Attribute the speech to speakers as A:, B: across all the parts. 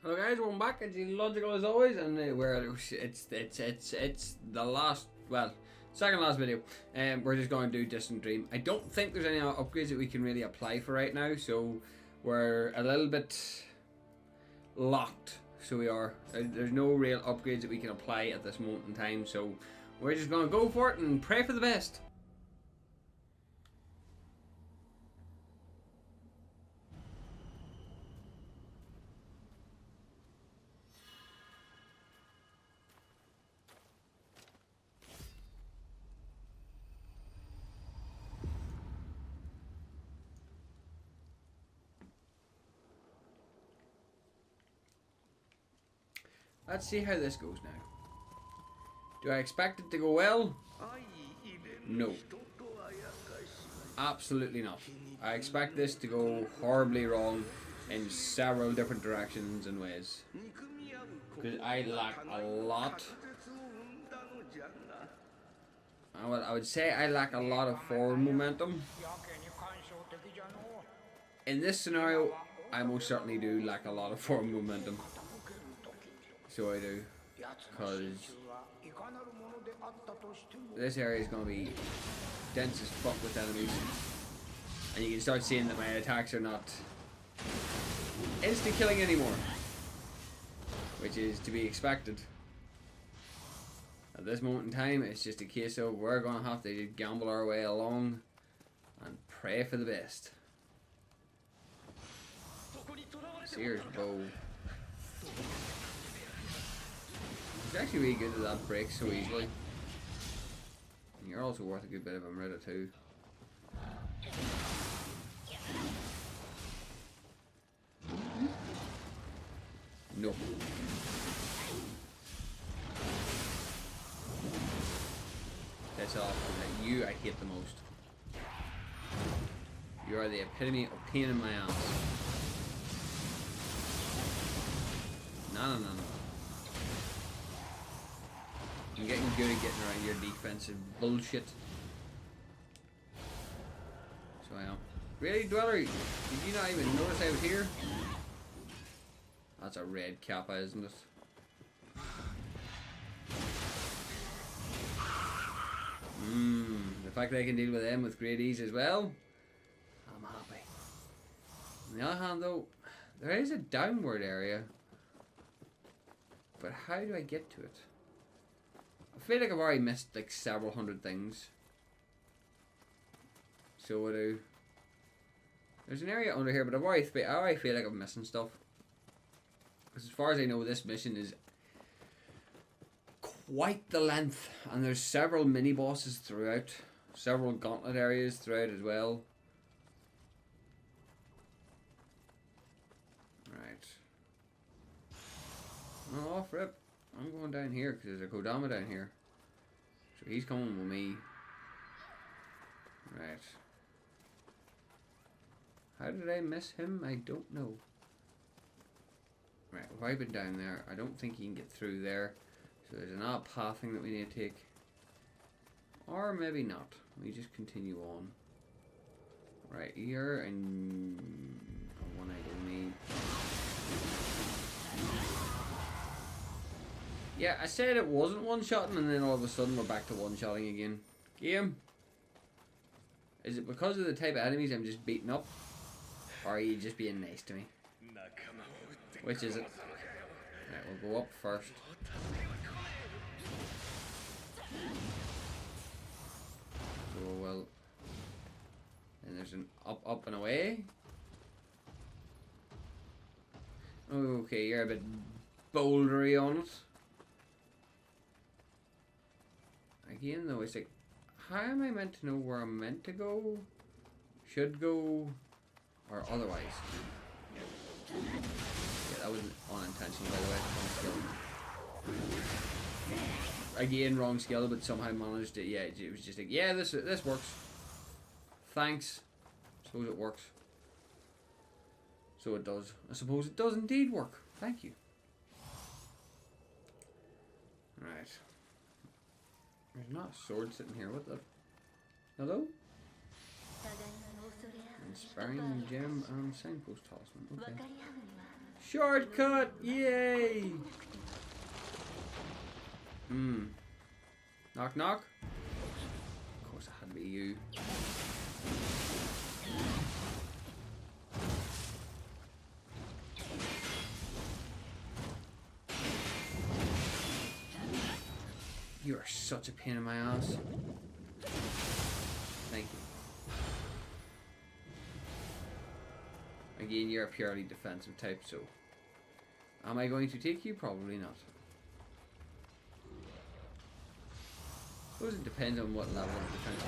A: Hello guys, welcome back. It's logical as always, and it's the last, well, second last video. We're just going to do Distant Dream. I don't think there's any upgrades that we can really apply for right now, so we're a little bit locked. So we are. There's no real upgrades that we can apply at this moment in time, so we're just going to go for it and pray for the best. Let's see how this goes now. Do I expect it to go well? No. Absolutely not. I expect this to go horribly wrong in several different directions and ways. Because I lack a lot. I would say I lack a lot of forward momentum. In this scenario, I most certainly do lack a lot of forward momentum. So I do, because this area is going to be dense as fuck with enemies, and you can start seeing that my attacks are not instant killing anymore, which is to be expected. At this moment in time, it's just a case of we're going to have to gamble our way along and pray for the best. Sears bow. It's actually really good that that breaks so easily. And you're also worth a good bit of Amrita too. No. That's off. You I hate the most. You are the epitome of pain in my ass. No. I'm getting good at getting around your defensive bullshit. So I am. Really, Dweller? Did you not even notice I was here? That's a red kappa, isn't it? The fact that I can deal with them with great ease as well, I'm happy. On the other hand though, there is a downward area. But how do I get to it? I feel like I've already missed like several hundred things. So I do. There's an area under here, but I already feel like I'm missing stuff. Because as far as I know, this mission is quite the length, and there's several mini bosses throughout, several gauntlet areas throughout as well. Right. Oh, rip. I'm going down here because there's a Kodama down here. So he's coming with me. Right. How did I miss him? I don't know. Right, if I've been down there, I don't think you can get through there. So there's an odd pathing that we need to take. Or maybe not. We just continue on. Right here, and one I don't need. Yeah, I said it wasn't one-shotting, and then all of a sudden we're back to one-shotting again. Game? Is it because of the type of enemies I'm just beating up? Or are you just being nice to me? Which is it? Right, we'll go up first. So, well... And there's an up, and away. Okay, you're a bit bouldery on it. Again though, it's like, how am I meant to know where I'm meant to go, should go, or otherwise? Yeah, that wasn't unintentional, by the way. Wrong skill. Again, wrong skill, but somehow managed it. Yeah, it was just like, yeah, this works. Thanks. Suppose it works. So it does. I suppose it does indeed work. Thank you. Right. There's not a sword sitting here. What the? Hello? Inspiring gem and signpost talisman. Okay. Shortcut! Yay! Knock knock. Of course it had to be you. You are such a pain in my ass. Thank you. Again, you're a purely defensive type, so... Am I going to take you? Probably not. I suppose it depends on what level of defense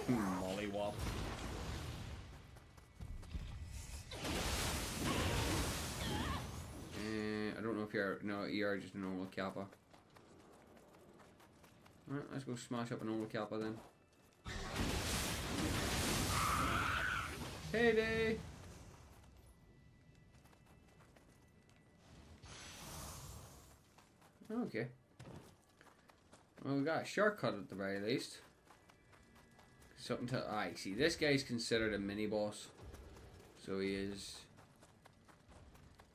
A: you order. Mollywop. I don't know if you're... No, you're just a normal Kappa. Alright, let's go smash up a normal Kappa then. Heyday! Okay. Well, we got a shortcut at the very least. Something to... see, this guy's considered a mini-boss. So he is...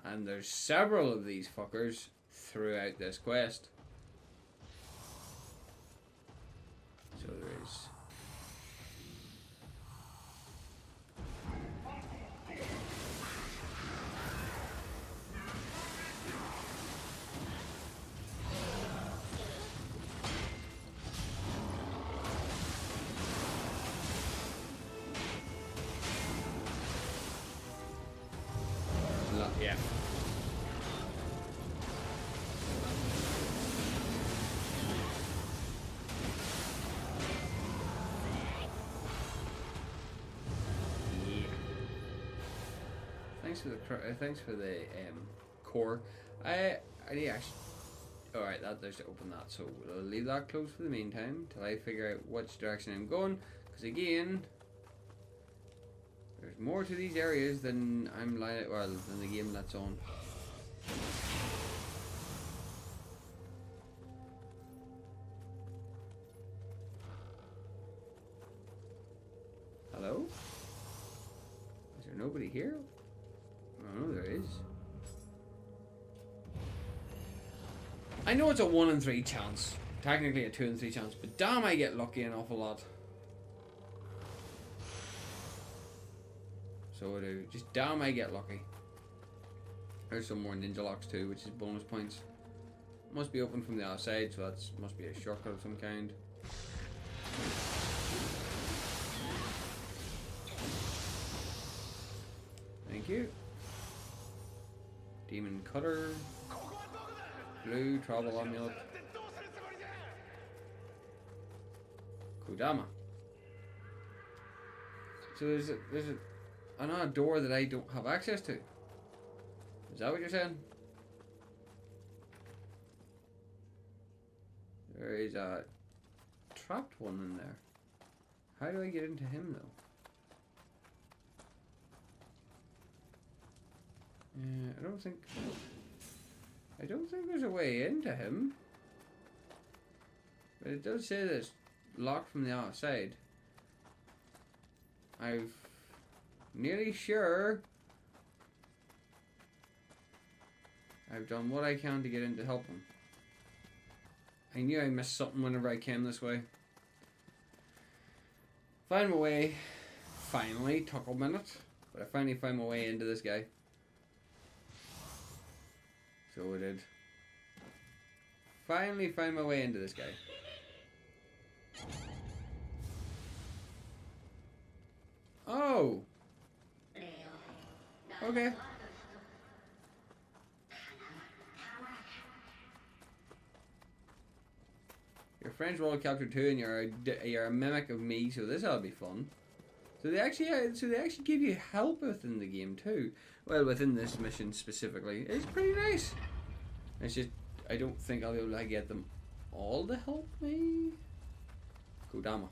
A: And there's several of these fuckers throughout this quest. So there is... Yeah. Thanks for the core. I need actually. All right, there's to open that. So we'll leave that closed for the meantime till I figure out which direction I'm going. Because again, there's more to these areas than I'm like. Well, than the game that's on. Hello? Is there nobody here? Oh, no, there is. I know it's a 1 in 3 chance. Technically a 2 in 3 chance, but damn, I get lucky an awful lot. So I do. Just damn, I get lucky. There's some more ninja locks too, which is bonus points. Must be open from the outside, so that must be a shortcut of some kind. Thank you. Demon Cutter. Blue Travel Amulet. Kodama. So there's another door that I don't have access to. Is that what you're saying? There is a trapped one in there. How do I get into him though? I don't think there's a way into him. But it does say that it's locked from the outside. I'm nearly sure I've done what I can to get in to help him. I knew I missed something whenever I came this way. Find my way. Finally, took a minute. But I finally found my way into this guy. So I did. Finally find my way into this guy. Oh! Okay. Your friend's world captured too, and you're a mimic of me, so this ought to be fun. So they actually give you help within the game too. Well, within this mission specifically, it's pretty nice. It's just I don't think I'll be able to get them all to help me. Kodama.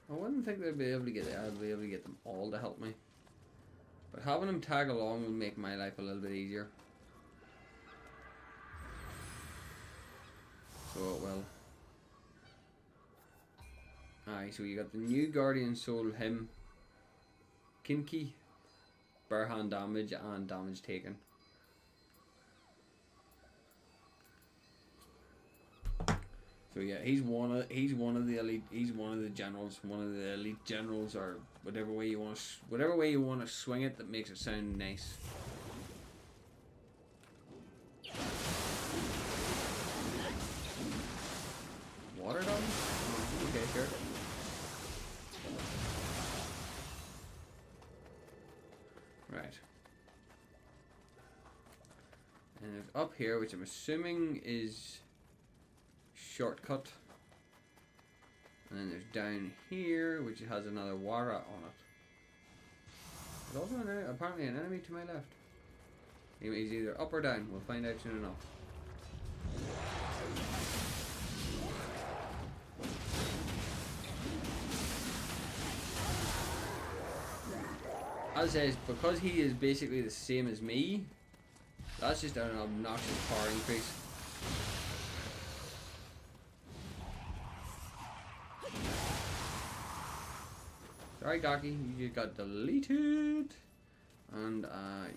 A: I wouldn't think I'd be able to get them all to help me. But having them tag along will make my life a little bit easier. So it will. Aye, so you got the new Guardian Soul, him, Kinky, bare hand damage and damage taken. So yeah, he's one of the elite. He's one of the generals, one of the elite generals, or whatever way you want to swing it that makes it sound nice. Water damage? Okay, sure. Right. And there's up here, which I'm assuming is shortcut. And then there's down here, which has another Wara on it. There's also apparently an enemy to my left. He's either up or down. We'll find out soon enough. As I says, because he is basically the same as me, that's just an obnoxious power increase. Sorry, Gaki, you just got deleted. And,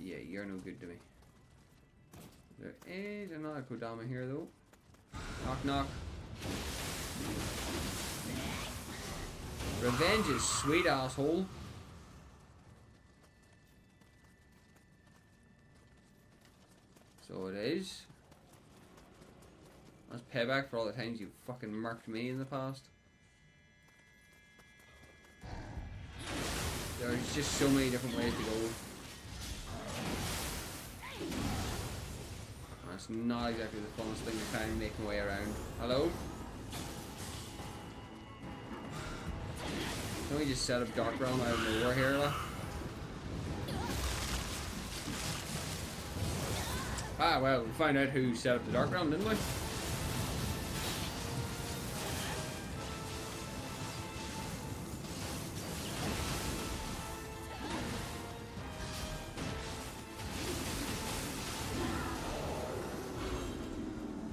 A: yeah, you're no good to me. There is another Kodama here, though. Knock, knock. Revenge is sweet, asshole. So it is. That's payback for all the times you fucking murked me in the past. There's just so many different ways to go. That's not exactly the funnest thing to try and make my way around. Hello? Can we just set up Dark Realm out of nowhere here, like? Ah, well, we found out who set up the Dark Realm, didn't we?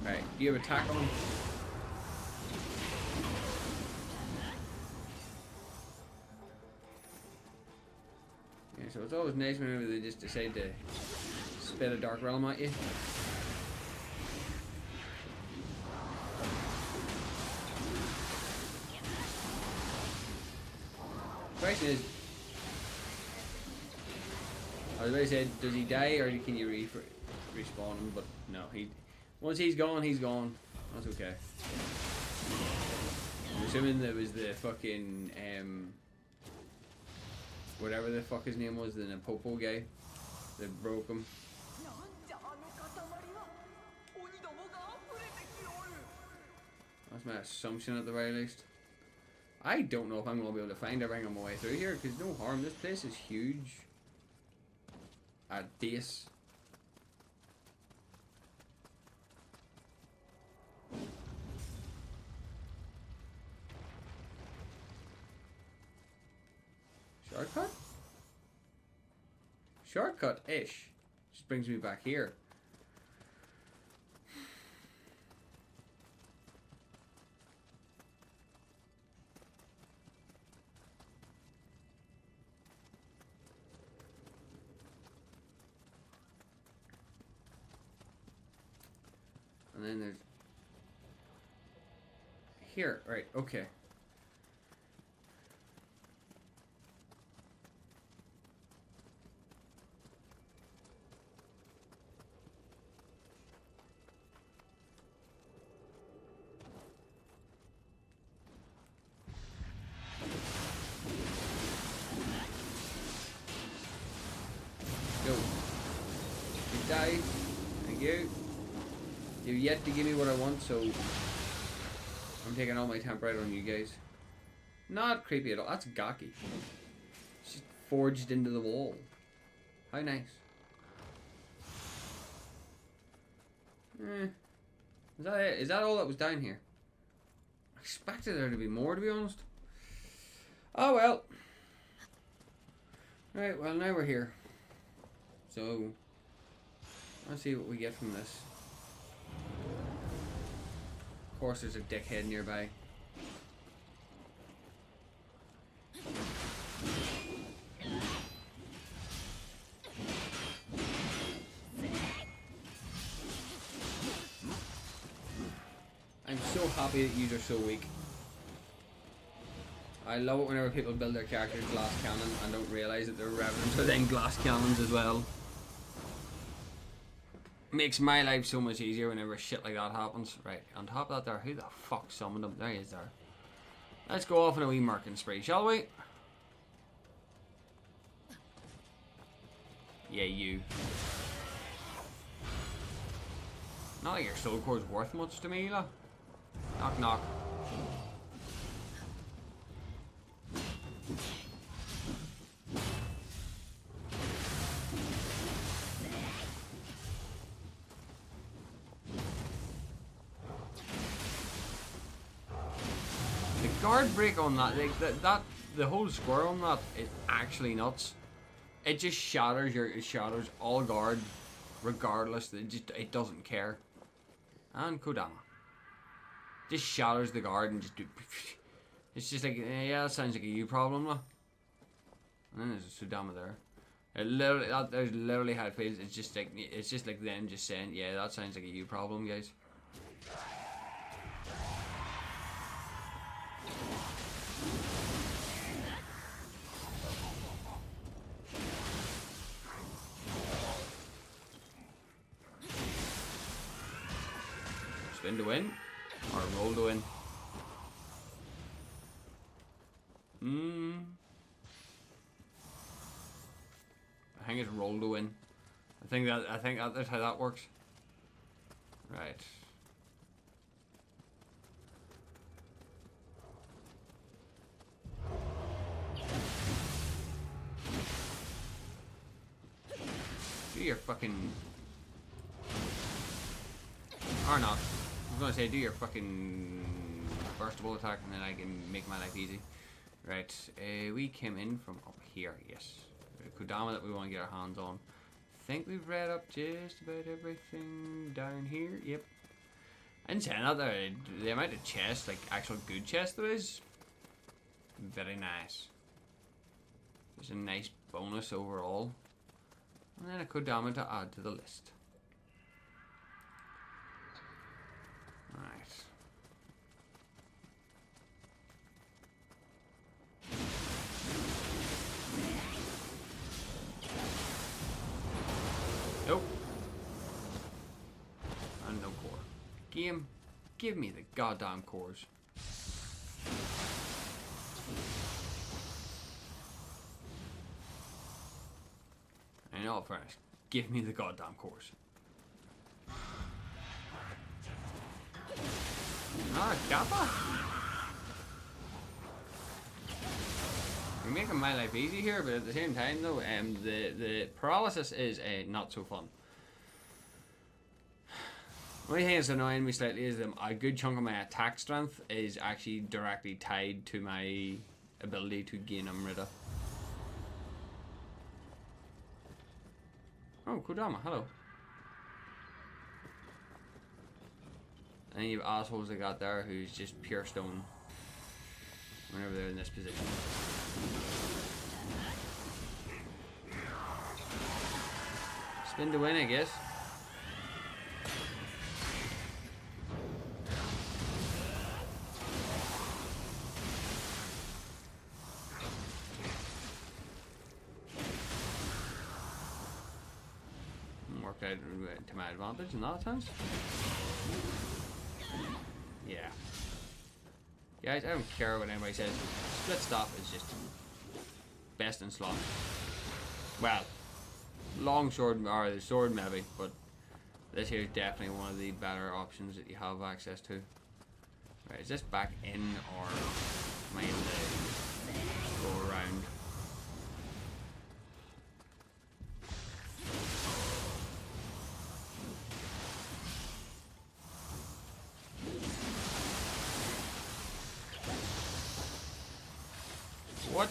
A: Right, do you have attack on him? Yeah, so it's always nice whenever they just decide to spit a Dark Realm at you. Question is, I was about to say, does he die or can you respawn him? But no, once he's gone, he's gone. That's okay. I'm assuming that was the fucking whatever the fuck his name was, the Napopo guy that broke him. That's my assumption at the very least. I don't know if I'm going to be able to find everything on my way through here, because no harm, this place is huge. At base. Shortcut? Shortcut-ish. Just brings me back here. And then there's here, right, okay. Go. You die. Thank you. You've yet to give me what I want, so I'm taking all my temp right on you guys. Not creepy at all. That's gawky. It's just forged into the wall. How nice. Is that it? Is that all that was down here? I expected there to be more, to be honest. Oh well. Right, well now we're here. So, let's see what we get from this. Of course there's a dickhead nearby. I'm so happy that you are so weak. I love it whenever people build their characters glass cannon and don't realise that they're revenants within glass cannons as well. Makes my life so much easier whenever shit like that happens. Right, on top of that there, who the fuck summoned him? There he is there. Let's go off on a wee marking spree, shall we? Yeah, you. Not like your soul core's worth much to me, lah. Knock knock. The guard break on that, like the whole square on that is actually nuts. It just shatters all guard, regardless. It doesn't care. And Kodama just shatters the guard and just do. It's just like, yeah, that sounds like a you problem, lah. And then there's a Sudama there. There's literally how it feels. It's just like them just saying, yeah, that sounds like a you problem, guys. Spin to win, or roll to win. I think it's roll to win. I think that's how that works. Right. Do your fucking, or not. I was gonna say do your fucking burstable attack and then I can make my life easy. Right, we came in from up here, yes. Kodama that we want to get our hands on. I think we've read up just about everything down here, yep. And saying that, the amount of chests, like actual good chests there is, very nice. There's a nice bonus overall. And then a Kodama to add to the list. Right. Nope. And no core. Game, give me the goddamn cores. I know, fairness, give me the goddamn cores. Ah, Kappa! We're making my life easy here, but at the same time though, the paralysis is not so fun. The only thing that's annoying me slightly is that a good chunk of my attack strength is actually directly tied to my ability to gain Amrita. Oh, Kodama, hello. And you have assholes that got there who's just pure stone whenever they're in this position. Spin to win, I guess. Worked out to my advantage in that sense. Yeah. Guys, I don't care what anybody says. Split stop is just best in slot. Well, long sword or the sword maybe, but this here is definitely one of the better options that you have access to. Right, is this back in or am I able to go around? What?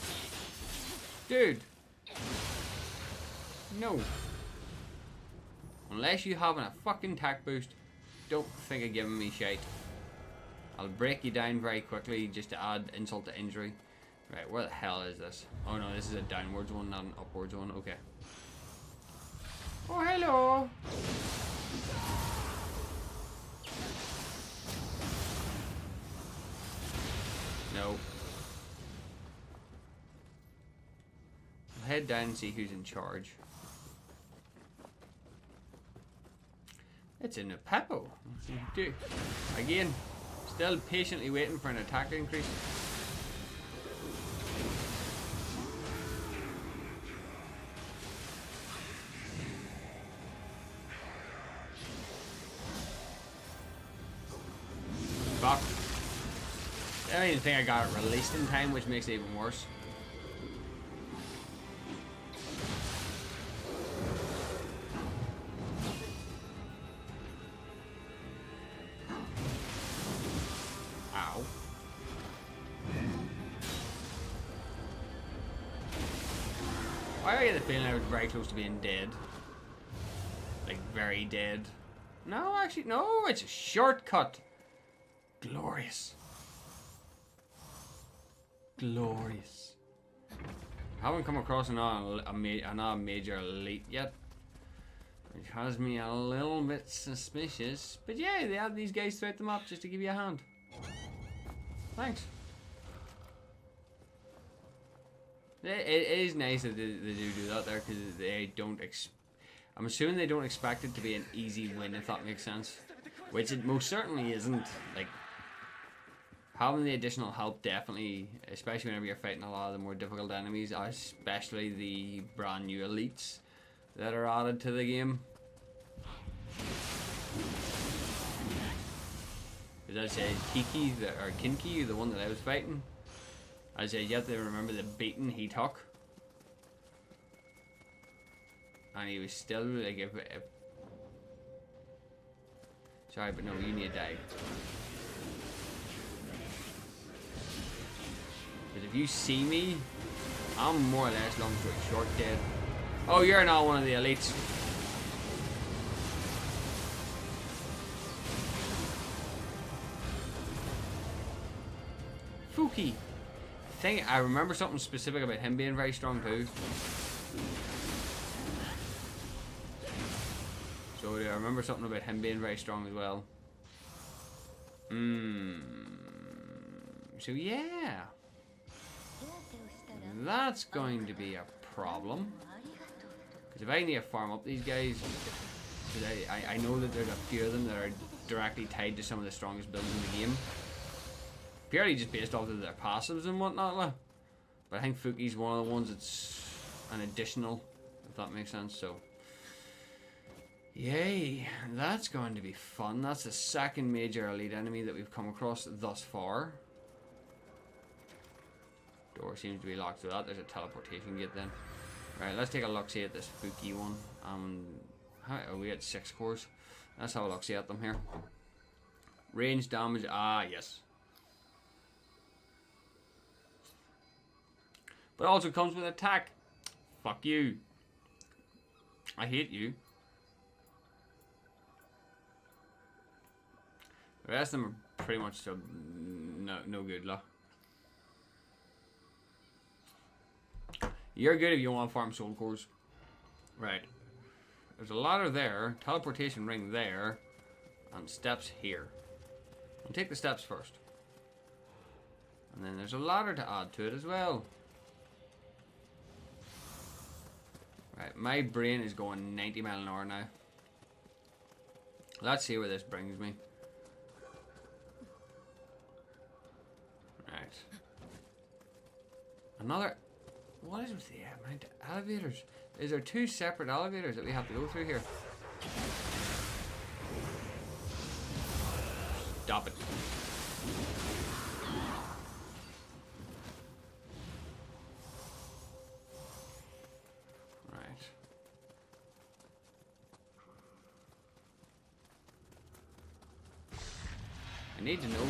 A: Dude. No. Unless you having a fucking attack boost, don't think of giving me shite. I'll break you down very quickly just to add insult to injury. Right, where the hell is this? Oh no, this is a downwards one, not an upwards one. Okay. Oh, hello. No. I'll head down and see who's in charge. It's in a Peppo. Again, still patiently waiting for an attack increase. Fuck. I don't even think I got it released in time, which makes it even worse. Ow. Why do I get the feeling I was very close to being dead? Like, very dead. No, actually, no, it's a shortcut. Glorious. Glorious. I haven't come across another major elite yet, which has me a little bit suspicious. But yeah, they have these guys throughout the map just to give you a hand. Thanks. It is nice that they do that there, because they don't. I'm assuming they don't expect it to be an easy win, if that makes sense. Which it most certainly isn't. Like, having the additional help definitely, especially whenever you're fighting a lot of the more difficult enemies, especially the brand new elites that are added to the game. As I said, Kinky, the one that I was fighting, I said you have to remember the beating he took. And he was still like, if sorry, but no, you need to die. Because if you see me, I'm more or less, long story short, dead. Oh, you're not one of the elites. Fuki. I remember something specific about him being very strong too. So I remember something about him being very strong as well. So yeah. That's going to be a problem. Because if I need to farm up these guys, because I know that there's a few of them that are directly tied to some of the strongest builds in the game. Purely just based off of their passives and whatnot. But I think Fuki's one of the ones that's an additional, if that makes sense. So, yay, that's going to be fun. That's the second major elite enemy that we've come across thus far. Door seems to be locked, so there's a teleportation gate then. Right, let's take a look see at this Fuki one. How are we at 6 cores? Let's have a look see at them here. Range damage, yes. But also comes with attack. Fuck you. I hate you. The rest of them are pretty much no good, lah. You're good if you want to farm soul cores. Right. There's a ladder there, teleportation ring there, and steps here. We'll take the steps first. And then there's a ladder to add to it as well. Right, my brain is going 90 miles an hour now. Let's see where this brings me. Right. Another... What is with the amount of elevators? Is there 2 separate elevators that we have to go through here? Stop it. Right. I need to know.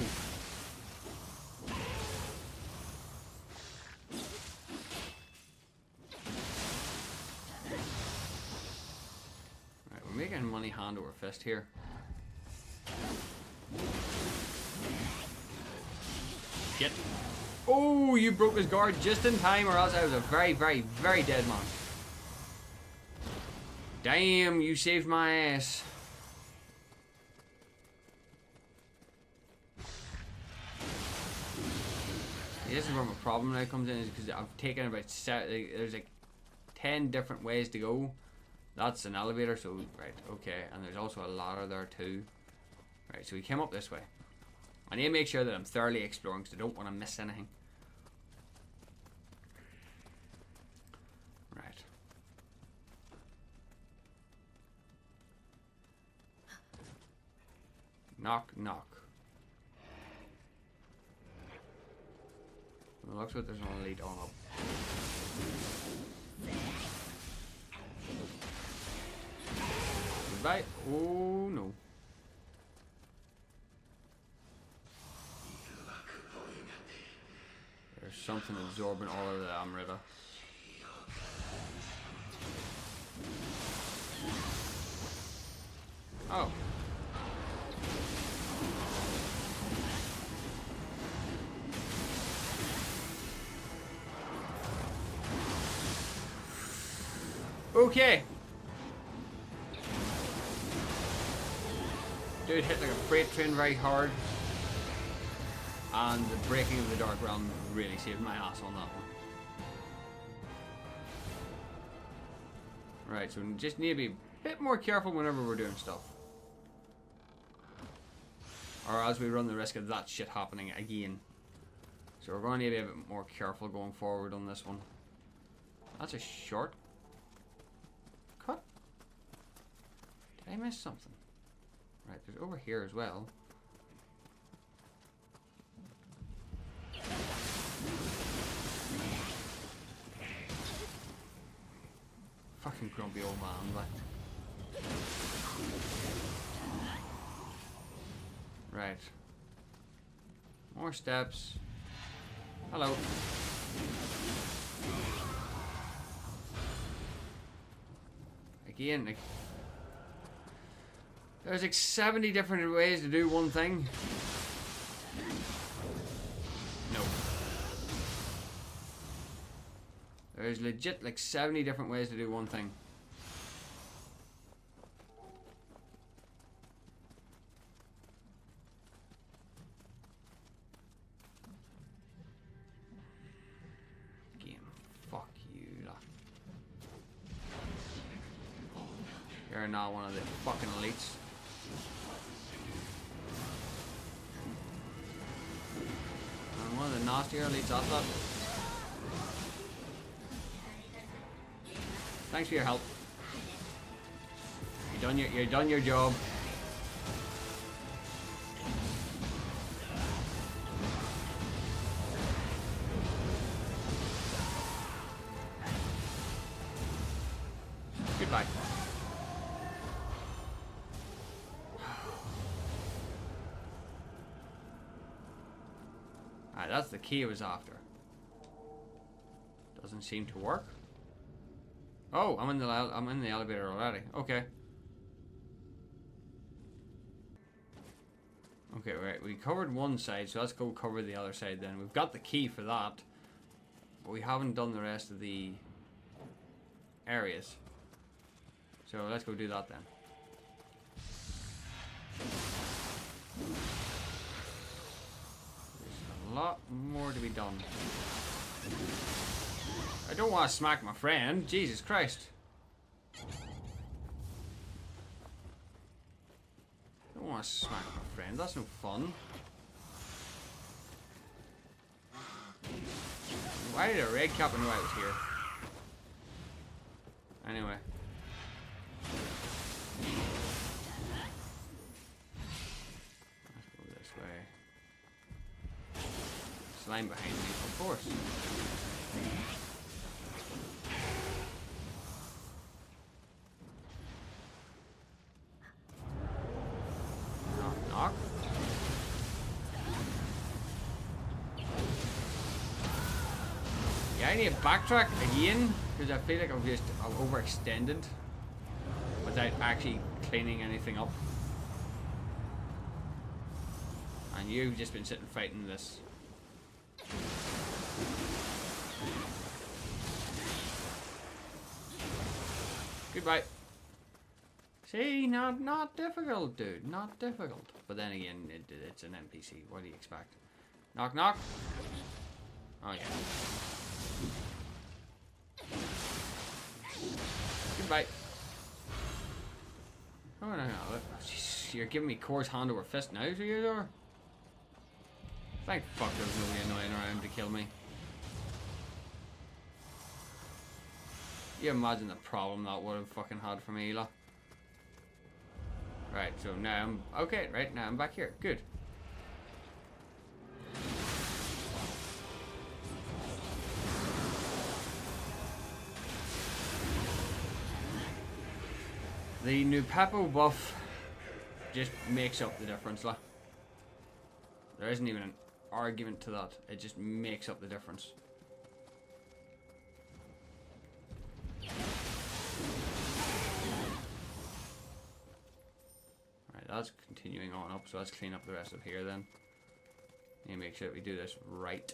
A: Making money hand over fist here. Shit. Oh, you broke his guard just in time, or else I was a very, very, very dead man. Damn, you saved my ass. this is where my problem now comes in, is because I've taken about there's like 10 different ways to go. That's an elevator, so right, okay, and there's also a ladder there too. Right, so we came up this way. I need to make sure that I'm thoroughly exploring because I don't want to miss anything. Right. Knock, knock. Well, it looks like there's an lead on up. Goodbye. Oh no. There's something absorbing all of the Amrita. Oh. Okay. Dude hit like a freight train very hard. And the breaking of the Dark Realm really saved my ass on that one. Right, so we just need to be a bit more careful whenever we're doing stuff. Or as we run the risk of that shit happening again. So we're going to need to be a bit more careful going forward on this one. That's a short cut. Did I miss something? Right, there's over here as well. Fucking grumpy old man, like. Right. More steps. Hello. Again, like, there's like 70 different ways to do one thing. No. There's legit like 70 different ways to do one thing. Game, fuck you, lot. You're not one of the fucking elites. I'm one of the nastier elites, I thought. Thanks for your help. You done your job. Goodbye. Alright, that's the key I was after. Doesn't seem to work. Oh, I'm in the elevator already. Okay. Okay, right. We covered one side, so let's go cover the other side then. We've got the key for that, but we haven't done the rest of the areas. So let's go do that then. There's a lot more to be done. I don't want to smack my friend. Jesus Christ. I don't want to smack my friend. That's no fun. Why did a red cap know I was here? Anyway. Let's go this way. Slime behind me, of course. Knock. Yeah, I need to backtrack again because I feel like I've overextended without actually cleaning anything up. And you've just been sitting fighting this. Goodbye. See, not difficult, dude. Not difficult. But then again, it's an NPC. What do you expect? Knock, knock. Oh, yeah. Goodbye. Oh, no, no. Jeez, you're giving me Core's hand over fist now, so you are? Thank fuck there's nobody annoying around to kill me. You imagine the problem that would have fucking had for me, lah. Right, so now I'm... Okay, right, now I'm back here. Good. The new Papo buff just makes up the difference, lah. There isn't even an argument to that. It just makes up the difference. Right, that's continuing on up, so let's clean up the rest of here then. And make sure that we do this right.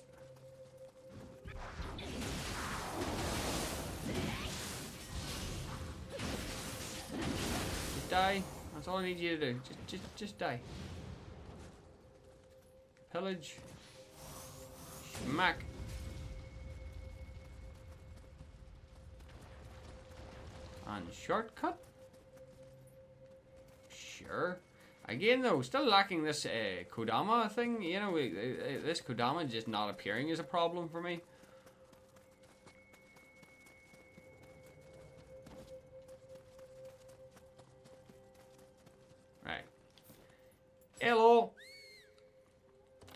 A: Just die. That's all I need you to do. Just die. Pillage. Schmack. And shortcut. Sure. Again though, still lacking this Kodama thing. You know, this Kodama just not appearing is a problem for me. Right. Hello.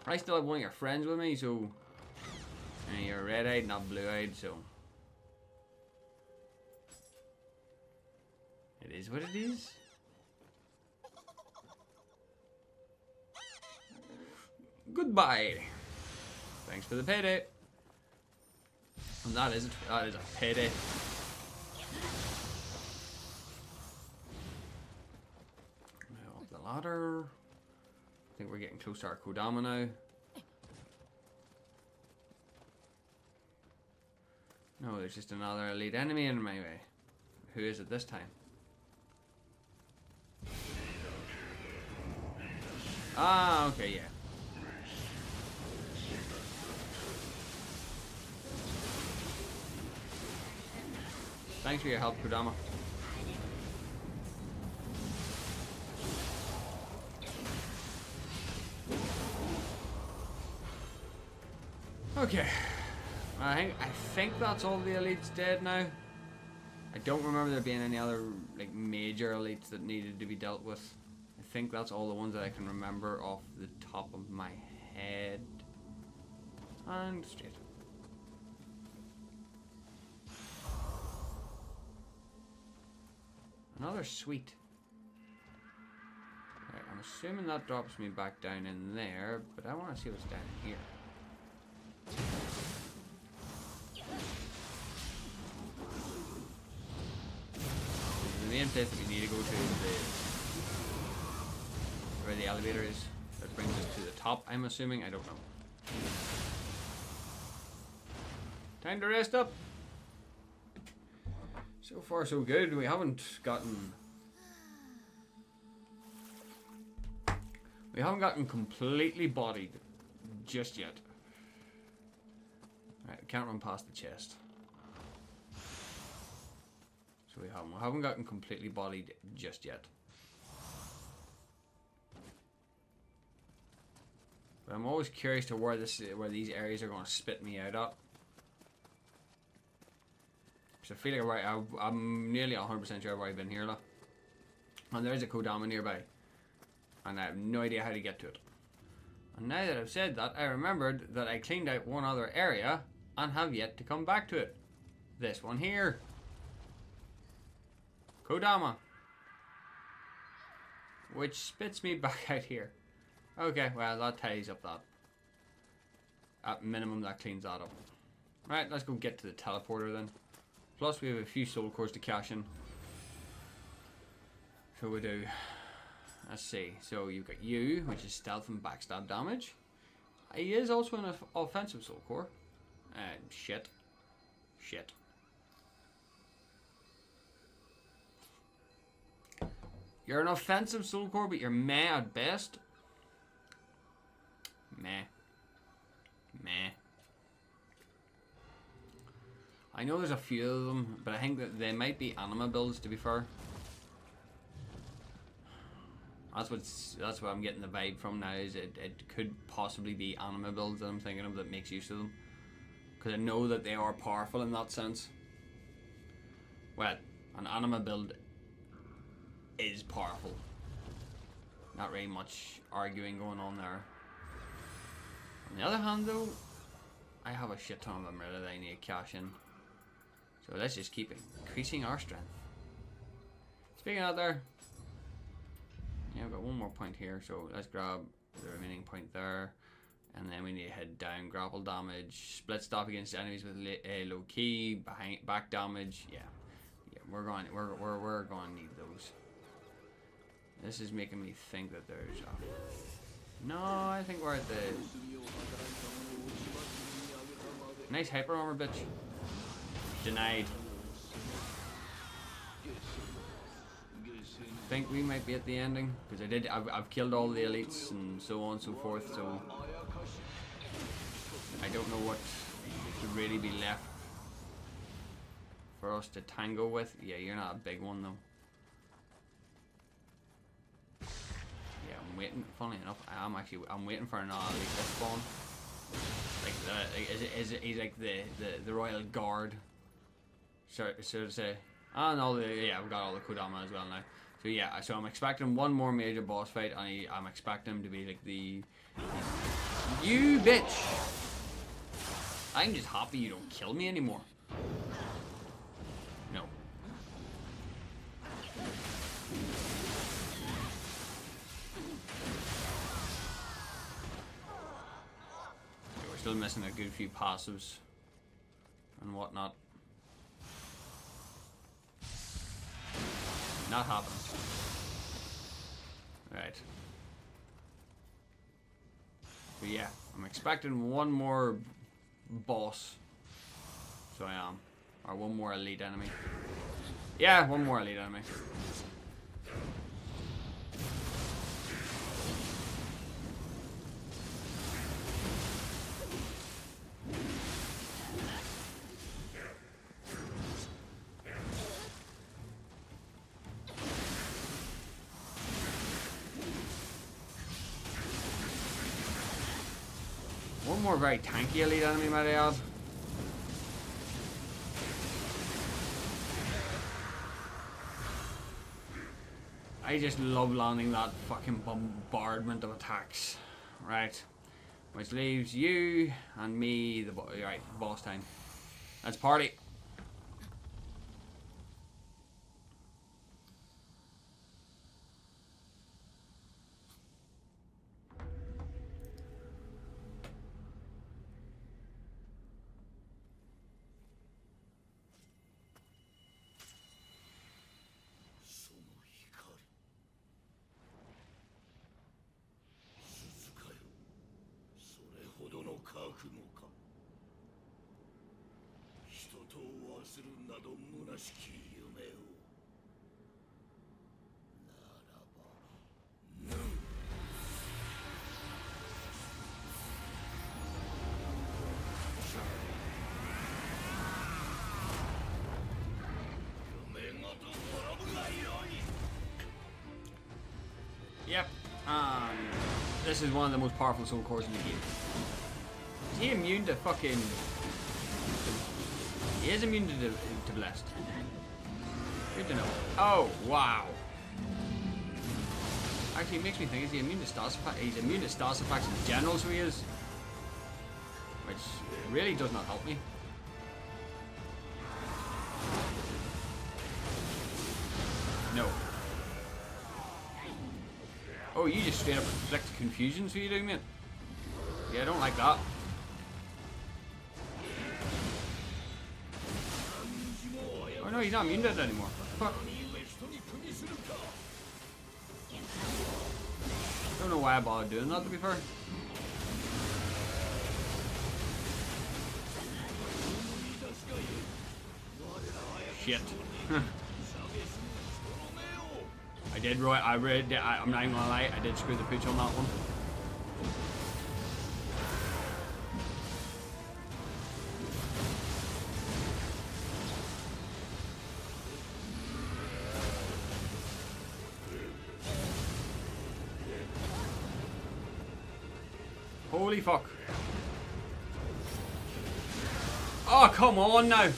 A: I still have one of your friends with me, so... And you're red-eyed, not blue-eyed, so... It is what it is. Goodbye. Thanks for the payday. And that is a payday. Now up the ladder. I think we're getting close to our Kodama now. No, there's just another elite enemy in my way. Who is it this time? Ah, okay, yeah. Thanks for your help, Kodama. Okay. I think that's all the elites dead now. I don't remember there being any other like major elites that needed to be dealt with. I think that's all the ones that I can remember off the top of my head. And straight. Another suite. Right, I'm assuming that drops me back down in there, but I want to see what's down here. The main place that we need to go to is where the elevator is. That brings us to the top, I'm assuming. I don't know. Time to rest up. So far so good. We haven't gotten completely bodied just yet. Right, I can't run past the chest. So we haven't gotten completely bodied just yet. But I'm always curious to where these areas are going to spit me out at. So I feel like I'm nearly 100% sure I've already been here, and there's a Kodama nearby, and I have no idea how to get to it. And now that I've said that, I remembered that I cleaned out one other area and have yet to come back to it. This one here. Kodama. Which spits me back out here. Okay, well that ties up that. At minimum that cleans that up. Right, let's go get to the teleporter then. Plus we have a few soul cores to cash in. So we do. Let's see. So you've got you, which is stealth and backstab damage. He is also an offensive soul core. Shit. Shit. You're an offensive soul core, but you're meh at best. Meh. Meh. I know there's a few of them, but I think that they might be anima builds, to be fair. That's what I'm getting the vibe from now, is it could possibly be anima builds that I'm thinking of that makes use of them. Because I know that they are powerful in that sense. Well, an anima build is powerful. Not really much arguing going on there. On the other hand though, I have a shit ton of them that I need to cash in. So let's just keep increasing our strength. Speaking of there, yeah, I've got one more point here, so let's grab the remaining point there. And then we need to head down, grapple damage, split stop against enemies with low key, back damage. Yeah, we're going to need those. This is making me think that there's no, I think we're at the nice hyper armor, bitch. Denied. I think we might be at the ending because I've killed all the elites and so on and so forth, so I don't know what should really be left for us to tango with. Yeah, you're not a big one though. Yeah, I'm waiting. Funny enough, I'm waiting for an elite to spawn. Like he's like the royal guard, so to say. And all yeah, we've got all the Kodama as well now. So yeah, so I'm expecting one more major boss fight, and I'm expecting him to be like you bitch. I'm just happy you don't kill me anymore. No. Okay, we're still missing a good few passives and whatnot. Not happening. Right. But yeah, I'm expecting one more boss. So I am. Or one more elite enemy. Yeah, one more elite enemy. One more very tanky elite enemy, might I add. I just love landing that fucking bombardment of attacks. Right. Which leaves you and me, right, boss time. Let's party. Yep. This is one of the most powerful soul cores in the game. Is he immune to fucking... He is immune to Blessed. Good to know. Oh, wow. Actually, it makes me think, is he immune to status effects? He's immune to status effects in general, so he is. Which really does not help me. No. Oh, you just straight up inflict confusion, so you do, mate? Yeah, I don't like that. Oh no, he's not immune to it anymore. Fuck. Don't know why I bothered doing that, to be fair. Shit. I'm not even gonna lie, I did screw the pooch on that one. Holy fuck. Oh, come on now.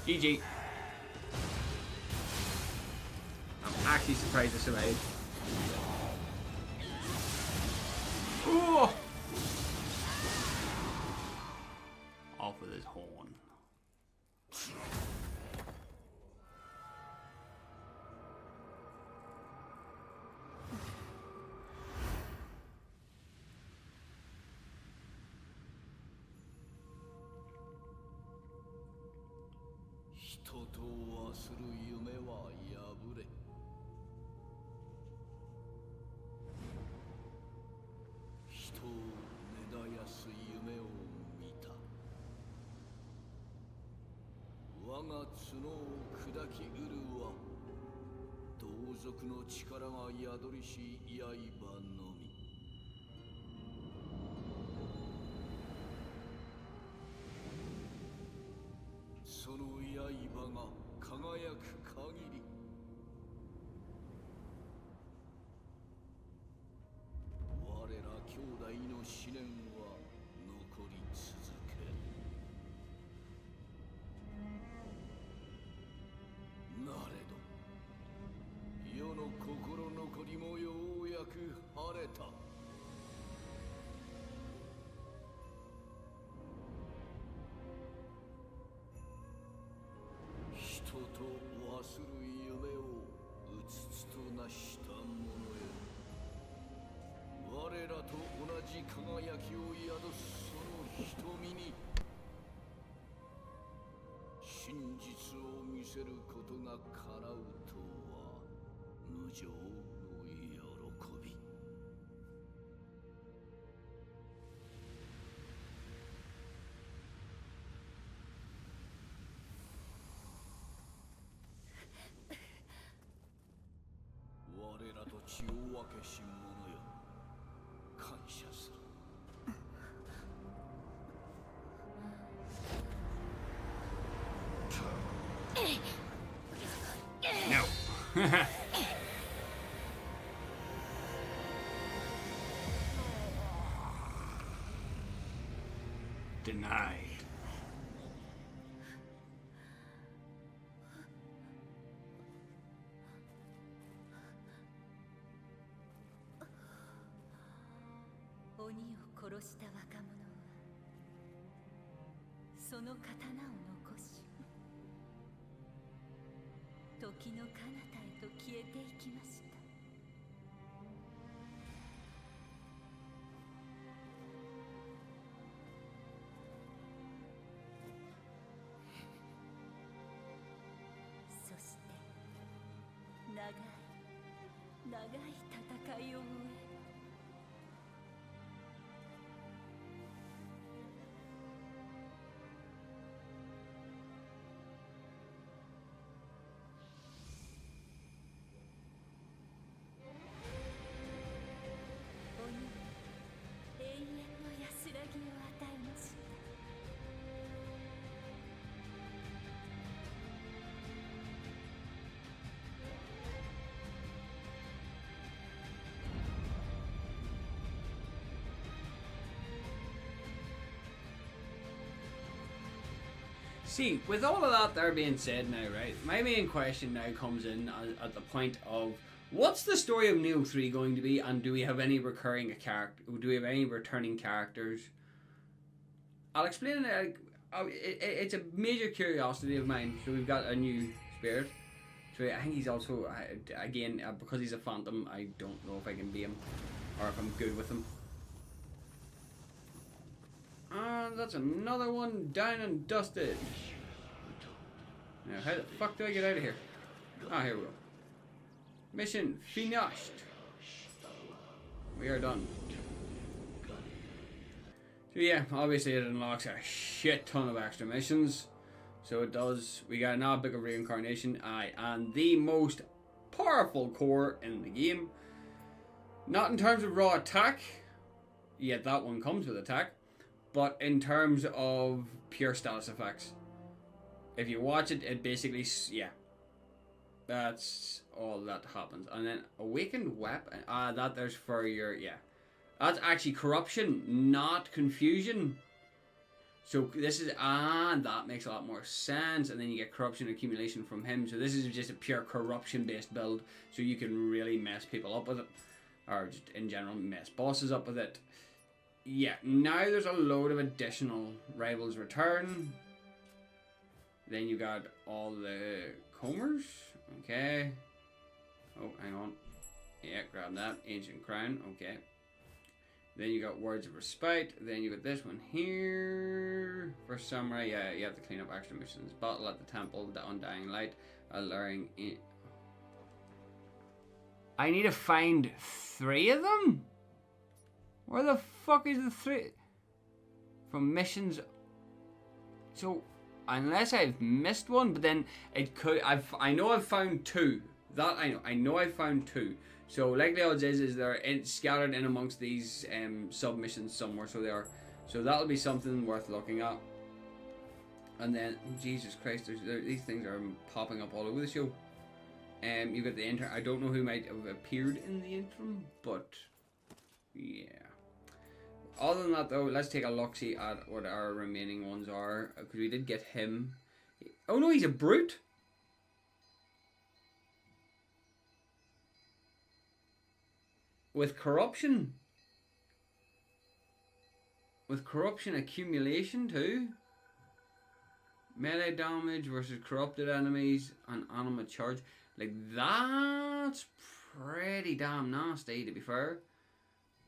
A: GG. I'm actually surprised I survived. Oh! Off with his horn. No. Denied. See, with all of that there being said now, right, my main question now comes in at the point of what's the story of Nioh 3 going to be, and do we have any recurring character? Do we have any returning characters? I'll explain it. It's a major curiosity of mine. So we've got a new spirit. So I think he's also, again, because he's a phantom, I don't know if I can be him or if I'm good with him. And that's another one down and dusted. Now, how the fuck do I get out of here? Ah, here we go. Mission finished. We are done. So yeah, obviously it unlocks a shit ton of extra missions. So it does. We got an Epic of Reincarnation, and the most powerful core in the game. Not in terms of raw attack, yet that one comes with attack, but in terms of pure status effects. if you watch it, it basically, yeah. That's all that happens. And then awakened weapon. That there's for your, yeah. That's actually corruption, not confusion. So this is, that makes a lot more sense. And then you get corruption accumulation from him. So this is just a pure corruption based build. So you can really mess people up with it. Or just in general mess bosses up with it. Yeah, now there's a load of additional rivals return. Then you got all the combers. Okay. Oh, hang on. Yeah, grab that. Ancient crown. Okay. Then you got words of respite. Then you got this one here. For samurai, yeah, you have to clean up extra missions. Battle at the temple, the undying light, alluring in. I need to find 3 of them? Where the fuck is the 3? From missions. So, unless I've missed one, but then it could. I know I've found 2. That I know. I know I've found 2. So likely odds is they're scattered in amongst these submissions somewhere. So they are. So that'll be something worth looking at. And then, oh, Jesus Christ, these things are popping up all over the show. You got the intern. I don't know who might have appeared in the interim, but yeah. Other than that, though, let's take a look-see at what our remaining ones are, because we did get him. Oh no, he's a brute. With corruption. With corruption accumulation too. Melee damage versus corrupted enemies and animal charge. Like, that's pretty damn nasty, to be fair.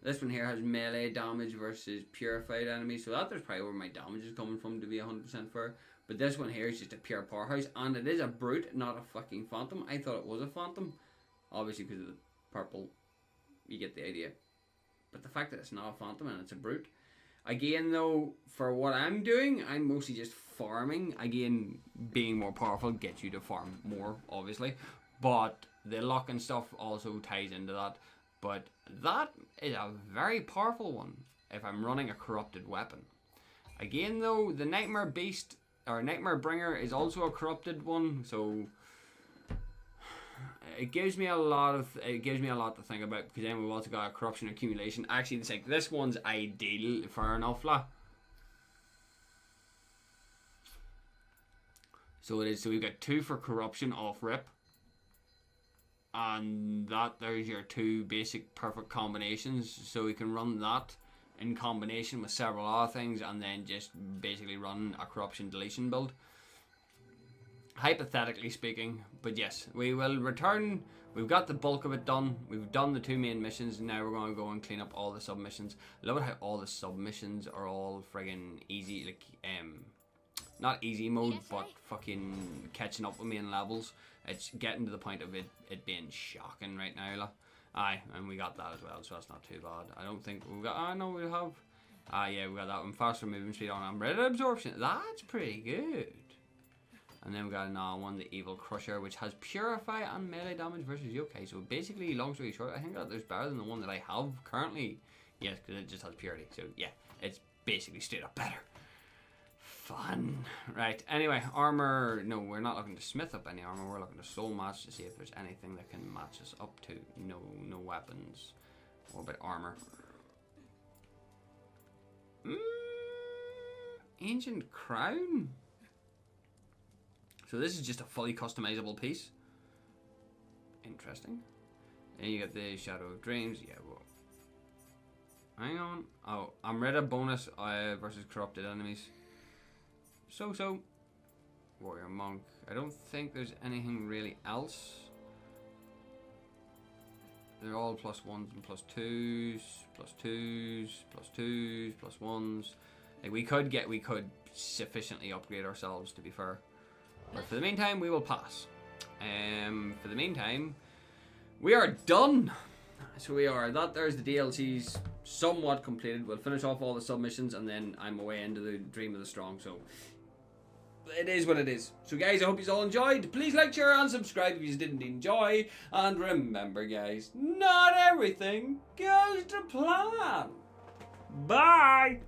A: This one here has melee damage versus purified enemies. So there's probably where my damage is coming from, to be 100% fair. But this one here is just a pure powerhouse. And it is a brute, not a fucking phantom. I thought it was a phantom. Obviously because of the purple. You get the idea. But the fact that it's not a phantom and it's a brute. Again though, for what I'm doing, I'm mostly just farming. Again, being more powerful gets you to farm more, obviously. But the luck and stuff also ties into that. But that is a very powerful one if I'm running a corrupted weapon. Again though, the Nightmare Beast, or Nightmare Bringer, is also a corrupted one. So it gives me a lot to think about, because then we've also got a corruption accumulation. Actually, it's like this one's ideal, fair enough, lah. So it is. So we've got 2 for corruption off rip, and there's your 2 basic perfect combinations. So we can run that in combination with several other things, and then just basically run a corruption deletion build. Hypothetically speaking, but yes, we will return. We've got the bulk of it done. We've done the 2 main missions. Now we're going to go and clean up all the submissions. I love how all the submissions are all friggin' easy, like not easy mode, but fucking catching up with me in levels. It's getting to the point of it being shocking right now, lah. Aye, and we got that as well, so that's not too bad. I don't think we've got. No, we have. Yeah, we got that one. Faster movement speed on Umbrella absorption. That's pretty good. And then we got another one, the Evil Crusher, which has Purify and melee damage versus yokai. So basically, long story short, I think that there's better than the one that I have currently. Yes, because it just has Purity. So yeah, it's basically straight up better. Fun. Right, anyway, armor. No, we're not looking to smith up any armor. We're looking to soul match to see if there's anything that can match us up to. No weapons. What about armor? Ancient Crown? So this is just a fully customizable piece. Interesting. Then you get the Shadow of Dreams. Yeah, well. Hang on. Oh, Amrita bonus versus corrupted enemies. So. Warrior Monk. I don't think there's anything really else. They're all +1s and +2s, +2s, +2s, +1s. Like we could sufficiently upgrade ourselves, to be fair. But for the meantime, we will pass. For the meantime, we are done. So we are. There's the DLCs somewhat completed. We'll finish off all the submissions, and then I'm away into the Dream of the Strong. So it is what it is. So guys, I hope you all enjoyed. Please like, share, and subscribe if you didn't enjoy. And remember, guys, not everything goes to plan. Bye.